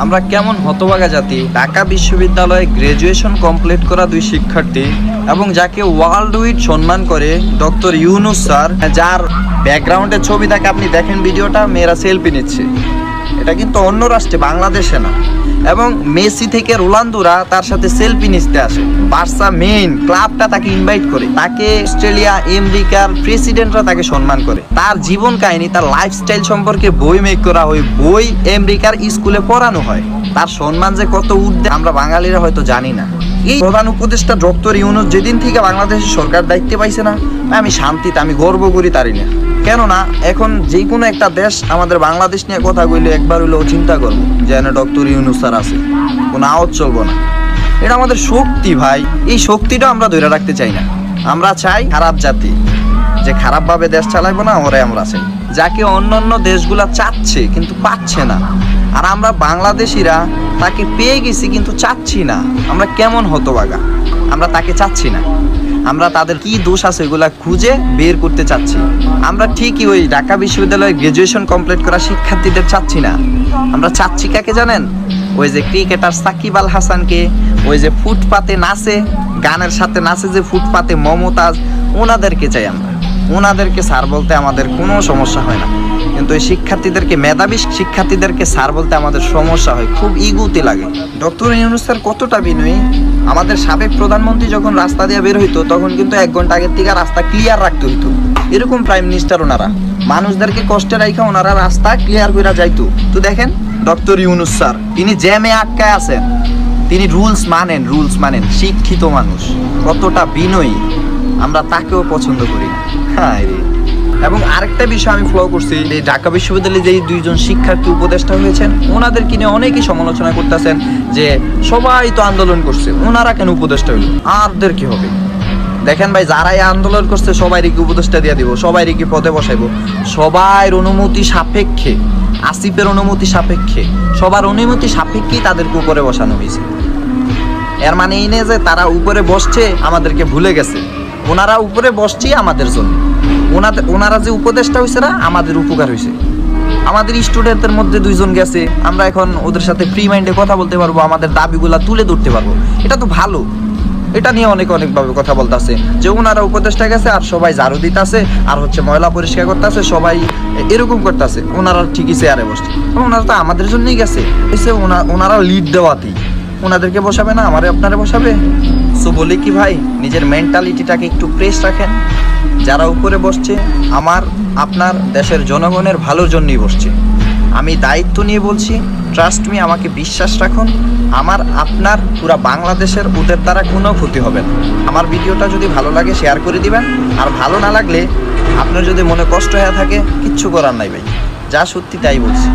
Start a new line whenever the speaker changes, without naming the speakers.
আমরা কেমন হতভাগা জাতি। ঢাকা বিশ্ববিদ্যালয়ে গ্রাজুয়েশন কমপ্লিট করা দুই শিক্ষার্থী এবং যাকে ওয়ার্ল্ড উইড সম্মান করে ডক্টর ইউনুস স্যার, যার ব্যাকগ্রাউন্ডের ছবি থাকে আপনি দেখেন ভিডিওটা, মেয়েরা সেলফি নিচ্ছে। এটা কিন্তু অন্য রাষ্ট্রে, বাংলাদেশে না। এবং মেসি থেকে রোনালদোরা তার সাথে সেলফি নিতে আসে। বার্সা মেইন ক্লাবটা তাকে ইনভাইট করে, তাকে অস্ট্রেলিয়া আমেরিকার প্রেসিডেন্টরা তাকে সম্মান করে। তার জীবন কাহিনী, তার লাইফস্টাইল সম্পর্কে বই মেক করা হয়, বই আমেরিকার স্কুলে পড়ানো হয়। তার সম্মান যে কত ঊর্ধ্বে আমরা বাঙালিরা হয়তো জানি না। এই প্রধান উপদেষ্টা ডক্টর ইউনুস যেদিন থেকে বাংলাদেশের সরকার দায়িত্বে পাইছে না, আমি শান্তিতে, আমি গর্ব করি তারই না। কেননা এখন যে কোনো একটা দেশ আমাদের বাংলাদেশ নিয়ে কথা কইলে একবার হইলেও চিন্তা করবো যে ডক্টর ইউনুস স্যার আছে, কোনো আওয়াজ চলবো না। এটা আমাদের শক্তি ভাই, এই শক্তিটা আমরা ধরে রাখতে চাই না। আমরা চাই খারাপ জাতি, যে খারাপভাবে দেশ চালাইবো না, ওরাই আমরা চাই। যাকে অন্যান্য দেশগুলা চাচ্ছে কিন্তু পাচ্ছে না, আর আমরা বাংলাদেশিরা তাকে পেয়ে গেছি কিন্তু চাচ্ছি না। আমরা কেমন হতভাগা, আমরা তাকে চাচ্ছি না। আমরা তাদের কি দোষ আছে এগুলা খুঁজে বের করতে চাচ্ছি। আমরা ঠিকই ওই ঢাকা বিশ্ববিদ্যালয়ে গ্রাজুয়েশন কমপ্লিট করা শিক্ষার্থীদের চাচ্ছি না। আমরা চাচ্ছি কাকে জানেন? ওই যে ক্রিকেটার সাকিব আল হাসানকে, ওই যে ফুটপাতে নাচে, গানের সাথে নাচে যে ফুটপাতে মমতাজ, ওনাদেরকে চাই আমরা। ওনাদেরকে স্যার বলতে আমাদের কোনো সমস্যা হয় না, কিন্তু এই শিক্ষার্থীদেরকে, মেধাবী শিক্ষার্থীদেরকে স্যার বলতে আমাদের সমস্যা হয়, খুব ইগুতে লাগে। ডক্টর ইউনুস স্যার কতটা বিনয়ী। আমাদের সাবেক প্রধানমন্ত্রী যখন রাস্তা দিয়ে বের হইতো তখন কিন্তু 1 ঘন্টা আগের থেকে রাস্তা ক্লিয়ার রাখতে হইতো। এরকম প্রাইম মিনিস্টার ওনারা, মানুষদেরকে কষ্টে রাখা ওনারা রাস্তা ক্লিয়ার করে যাইতো। তো দেখেন ডক্টর ইউনুস স্যার, তিনি জ্যামে আটকায় আছেন, তিনি রুলস মানেন, শিক্ষিত মানুষ, কতটা বিনয়ী। আমরা তাকেও পছন্দ করি না। হ্যাঁ রে। এবং আরেকটা বিষয় আমি ফলো করছি, এই ঢাকা বিশ্ববিদ্যালয়ে যে 2জন শিক্ষার্থী উপদেষ্টা হয়েছেন, ওনাদেরকে নিয়ে অনেকেই সমালোচনা করতেছেন যে সবাই তো আন্দোলন করছে, ওনারা কেন উপদেষ্টা হইল, আরদের কি হবে? দেখেন ভাই, যারাই আন্দোলন করছে সবাইকে উপদেষ্টা দিয়ে দিব, সবাইকে পদে বসাইব, সবার অনুমতি সাপেক্ষে, আসিফের অনুমতি সাপেক্ষে, সবার অনুমতি সাপেক্ষেই তাদেরকে উপরে বসানো হয়েছে। এর মানে এই নেই যে তারা উপরে বসছে আমাদেরকে ভুলে গেছে। ওনারা উপরে বসছে আমাদের জন্য। ওনারা যে উপদেষ্টা হয়েছে না, আমাদের উপকার হয়েছে। আমাদের স্টুডেন্টদের মধ্যে 2জন গেছে, আমরা এখন ওদের সাথে ফ্রি মাইন্ডে কথা বলতে পারবো, আমাদের দাবিগুলা তুলে ধরতে পারবো। এটা তো ভালো। এটা নিয়ে অনেকভাবে কথা বলতেছে যে ওনারা উপদেষ্টা গেছে আর সবাই ঝাড়ু দিতেছে আর ময়লা পরিষ্কার করতেছে, সবাই এরকম করতেছে, ওনারা ঠিকই চেয়ারে বসছে। ওনারা তো আমাদের জন্যই গেছে, ওনারা লিড দেওয়াতেই ওনাদেরকে বসাবে না, আমারে আপনারে বসাবে। সো বলি কি ভাই, নিজের মেন্টালিটিটাকে একটু ফ্রেশ রাখেন। যারা উপরে বসছে আমার আপনার দেশের জনগণের ভালোর জন্যই বসছে। আমি দায়িত্ব নিয়ে বলছি, ট্রাস্ট মি, আমাকে বিশ্বাস রাখুন, আমার আপনার পুরা বাংলাদেশের ওদের দ্বারা কোনো ক্ষতি হবে না। আমার ভিডিওটা যদি ভালো লাগে শেয়ার করে দিবেন, আর ভালো না লাগলে আপনার যদি মনে কষ্ট হয়ে থাকে, কিচ্ছু করার নাই ভাই, যা সত্যি তাই বলছি।